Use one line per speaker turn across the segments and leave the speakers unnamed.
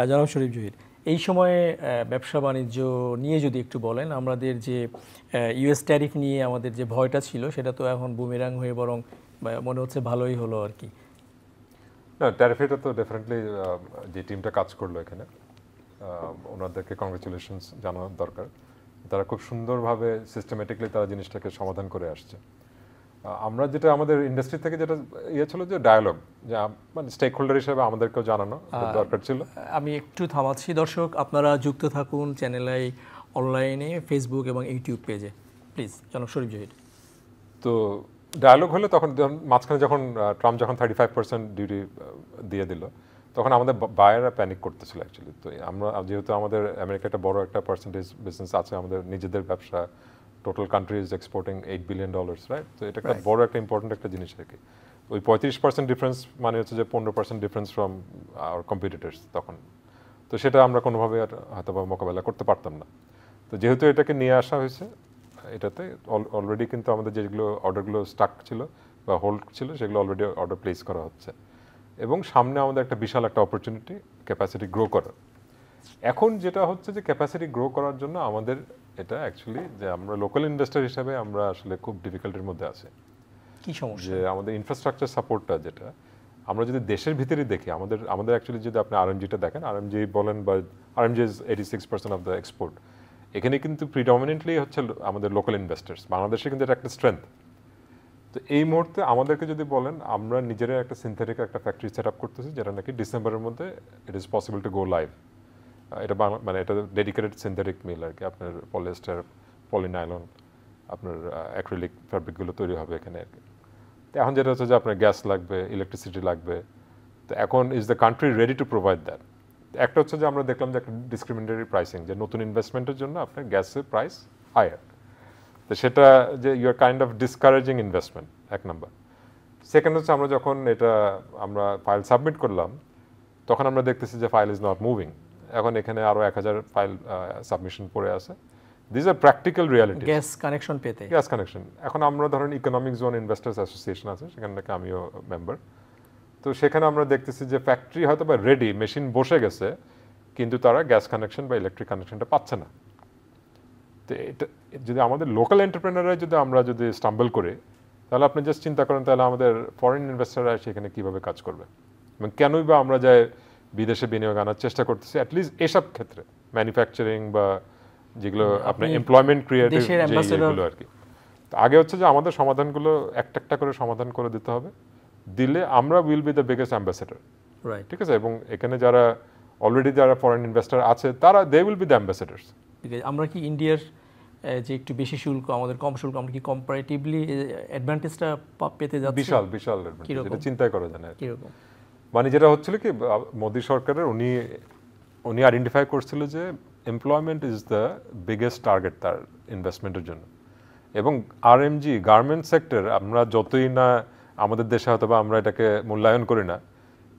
জনাব শরীফ জহির, এই সময়ে ব্যবসা বাণিজ্য নিয়ে যদি একটু বলেন, আমাদের যে ইউএস ট্যারিফ নিয়ে আমাদের যে ভয়টা ছিল সেটা তো এখন বুমেরাং হয়ে বরং মনে হচ্ছে ভালোই হলো আর কি।
না, ট্যারিফেটা তো ডেফিনেটলি যে টিমটা কাজ করলো এখানে ওনাদেরকে কংগ্রেচুলেশনস জানানোর দরকার। তারা খুব সুন্দরভাবে সিস্টেমেটিকলি তারা জিনিসটাকে সমাধান করে আসছে। আমরা যেটা আমাদের ইন্ডাস্ট্রি থেকে যেটা ছিল যে ডায়ালগ, যে মানে স্টেক হোল্ডার হিসেবে আমাদেরকেও জানানো দরকার ছিল।
আমি একটু থামাচ্ছি, দর্শক আপনারা যুক্ত থাকুন চ্যানেলে, অনলাইনে, ফেসবুক এবং ইউটিউব পেজে, প্লিজ। জনাব শরীফ জহির।
তো ডায়ালগ হলে তখন মাঝখানে যখন ট্রাম্প যখন 35% ডিউটি দিয়ে দিল, তখন আমাদের বায়াররা প্যানিক করতেছিল অ্যাকচুয়ালি। তো আমরা যেহেতু আমাদের আমেরিকা একটা বড় একটা পার্সেন্টেজ বিজনেস আছে, আমাদের নিজেদের ব্যবসা, total country is exporting $8 billion, right? তো এটা একটা বড় একটা ইম্পর্টেন্ট একটা জিনিস আর কি। ওই 35% ডিফারেন্স মানে হচ্ছে যে 15% ডিফারেন্স ফ্রম আওয়ার কম্পিটিটরস তখন। তো সেটা আমরা কোনোভাবে আর হয়তো বা মোকাবেলা করতে পারতাম না। তো যেহেতু এটাকে নিয়ে আসা হয়েছে, এটাতে অলরেডি কিন্তু আমাদের যেগুলো অর্ডারগুলো স্টাক ছিল বা হোল্ড ছিল সেগুলো অলরেডি অর্ডার প্লেস করা হচ্ছে, এবং সামনে আমাদের একটা বিশাল একটা অপরচুনিটি ক্যাপাসিটি গ্রো করার। এখন যেটা হচ্ছে যে ক্যাপাসিটি গ্রো করার জন্য আমাদের এটা অ্যাকচুয়ালি যে আমরা লোকাল ইনভেস্টর হিসাবে আমরা আসলে খুব ডিফিকাল্টির মধ্যে আছি।
কি সমস্যা?
যে আমাদের ইনফ্রাস্ট্রাকচার সাপোর্টটা যেটা আমরা যদি দেশের ভিতরেই দেখি, আমাদের অ্যাকচুয়ালি যদি আপনি আরএমজিটা দেখেন, আরএমজি বলেন বা RMG is 86% of the export. এখানে কিন্তু প্রিডমিনেন্টলি হচ্ছে আমাদের লোকাল ইনভেস্টার্স। বাংলাদেশে কিন্তু এটা একটা স্ট্রেংথ। তো এই মুহূর্তে আমাদেরকে যদি বলেন, আমরা নিজেরা একটা সিনথেটিক একটা ফ্যাক্টরি সেট আপ করতেছি, যেটা নাকি ডিসেম্বরের মধ্যে it is possible to go live. এটা মানে এটা ডেডিকেটেড সিনথেটিক মিল আর কি। আপনার পলিয়েস্টার, পলিনাইলন, আপনার অ্যাক্রিলিক ফ্যাব্রিকগুলো তৈরি হবে এখানে আর কি। তো এখন যেটা হচ্ছে যে আপনার গ্যাস লাগবে, ইলেকট্রিসিটি লাগবে। তো এখন is the country ready to provide that? একটা হচ্ছে যে আমরা দেখলাম যে একটা ডিসক্রিমিনেটরি প্রাইসিং, যে নতুন ইনভেস্টমেন্টের জন্য আপনার গ্যাসের প্রাইস হায়ার। তো সেটা যে you are kind of discouraging investment, এক নাম্বার। সেকেন্ড হচ্ছে আমরা যখন আমরা ফাইল সাবমিট করলাম, তখন আমরা দেখতেছি যে ফাইল ইজ নট মুভিং। এখন এখানে আরও 1000 ফাইল সাবমিশন পড়ে আছে। This are practical reality.
Gas connection পেতে,
গ্যাস কানেকশন। এখন আমরা ধরেন ইকোনমিক জোন ইনভেস্টার্স অ্যাসোসিয়েশন আছে, সেখান থেকে আমিও মেম্বার। তো সেখানে আমরা দেখতেছি যে ফ্যাক্টরি হয়তো বা রেডি, মেশিন বসে গেছে, কিন্তু তারা গ্যাস কানেকশন বা ইলেকট্রিক কানেকশনটা পাচ্ছে না। তো এটা যদি আমাদের লোকাল এন্টারপ্রেনাররা আমরা যদি স্টাম্বল করি, তাহলে আপনি জাস্ট চিন্তা করেন, তাহলে আমাদের ফরেন ইনভেস্টাররা সেখানে কীভাবে কাজ করবে, এবং কেনই বা আমরা যাই বিদেশে বিনিয়োগ আনার চেষ্টা করতেছি অ্যাটলিস্ট এসব ক্ষেত্রে, ম্যানুফ্যাকচারিং বা যেগুলো আপনার এমপ্লয়মেন্ট ক্রিয়েটিভ যেগুলো আর কি। তো আগে হচ্ছে যে আমাদের সমাধানগুলো একটা একটা করে সমাধান করে দিতে হবে, দিলে আমরা will be the biggest ambassador, ঠিক আছে? এবং এখানে যারা অলরেডি যারা ফরেন ইনভেস্টার আছে, তারা they will be the ambassadors.
আমরা কি ইন্ডিয়ার যে একটু বেশি শুল্ক, আমাদের কম শুল্ক, আমরা কি কম্পারেটিভলি অ্যাডভান্টেজটা পেতে যাচ্ছি?
বিশাল বিশাল অ্যাডভান্টেজ, এটা চিন্তাই করা যায় না।
কিরকম?
মানে যেটা হচ্ছিল কি, মোদী সরকারের উনি আইডেন্টিফাই করছিল যে employment is the biggest target তার ইনভেস্টমেন্টের জন্য। এবং আরএমজি গার্মেন্ট সেক্টর, আমরা যতই না আমাদের দেশে হয়তো বা আমরা এটাকে মূল্যায়ন করি না,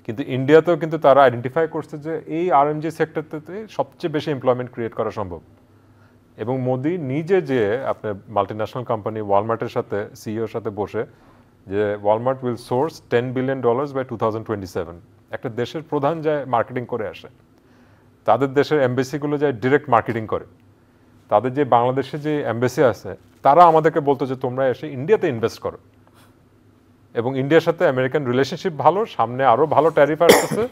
কিন্তু ইন্ডিয়াতেও কিন্তু তারা আইডেন্টিফাই করছে যে এই আরএমজি সেক্টরটাতে সবচেয়ে বেশি এমপ্লয়মেন্ট ক্রিয়েট করা সম্ভব। এবং মোদি নিজে যে আপনার মাল্টিন্যাশনাল কোম্পানি ওয়ালমার্টের সাথে, সিইওর সাথে বসে, যে Walmart will source $10 billion by 2027, একটা দেশের প্রধান যায় মার্কেটিং করে আসে, তাদের দেশের এমবেসিগুলো যায় ডিরেক্ট মার্কেটিং করে, তাদের যে বাংলাদেশে যে এমবেসি আছে তারা আমাদেরকে বলতো যে তোমরা এসে ইন্ডিয়াতে ইনভেস্ট করো, এবং ইন্ডিয়ার সাথে আমেরিকান রিলেশনশিপ ভালো, সামনে আরও ভালো ট্যারিফ আসতেছে,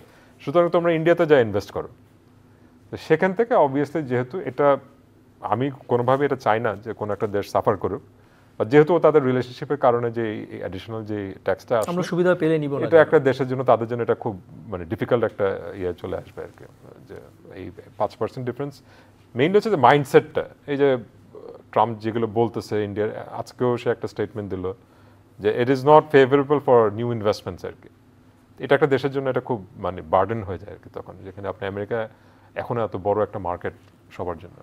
সুতরাং তোমরা ইন্ডিয়াতে যা ইনভেস্ট করো। তো সেখান থেকে অবভিয়াসলি, যেহেতু এটা আমি কোনোভাবে এটা চাই না যে কোনো একটা দেশ সাফার করুক, যেহেতু তাদের রিলেশনশিপের কারণে যে অ্যাডিশনাল যে ট্যাক্সটা
আমরা সুবিধা পেলে নিব না,
এটা একটা দেশের জন্য, তাদের জন্য এটা খুব মানে ডিফিকাল্ট একটা চলে আসবে আর কি। যে এই 5% ডিফারেন্স মেইন হচ্ছে যে মাইন্ডসেটটা। এই যে ট্রাম্প যেগুলো বলতেছে ইন্ডিয়ার, আজকেও সে একটা স্টেটমেন্ট দিল যে it is not favourable for new investments আর কি। এটা একটা দেশের জন্য এটা খুব মানে বার্ডেন হয়ে যায় আর কি তখন, যেখানে আপনি আমেরিকা এখন এত বড় একটা মার্কেট সবার জন্য।